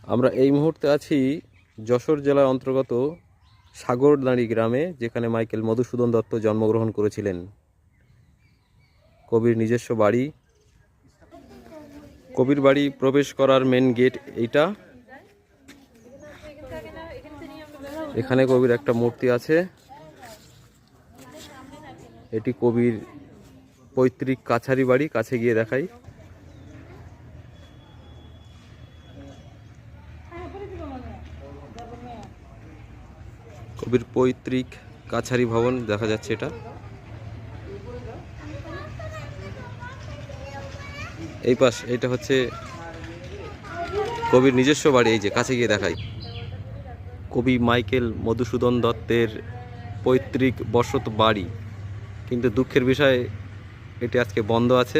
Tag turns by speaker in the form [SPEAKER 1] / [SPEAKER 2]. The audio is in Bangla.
[SPEAKER 1] আমরা এই মুহূর্তে আছি যশোর জেলার অন্তর্গত সাগরদাঁড়ি গ্রামে, যেখানে মাইকেল মধুসূদন দত্ত জন্মগ্রহণ করেছিলেন। কবির নিজস্ব বাড়ি। কবির বাড়ি প্রবেশ করার মেন গেট এইটা। এখানে কবির একটা মূর্তি আছে। এটি কবির পৈতৃক কাছারি বাড়ি। কাছে গিয়ে দেখাই। কবির পৈতৃক কাছারি ভবন দেখা যাচ্ছে এটা। এই পাশ এটা হচ্ছে কবির নিজস্ব বাড়ি। এই যে কাছে গিয়ে দেখাই, কবি মাইকেল মধুসূদন দত্তের পৈতৃক বসত বাড়ি। কিন্তু দুঃখের বিষয় এটি আজকে বন্ধ আছে।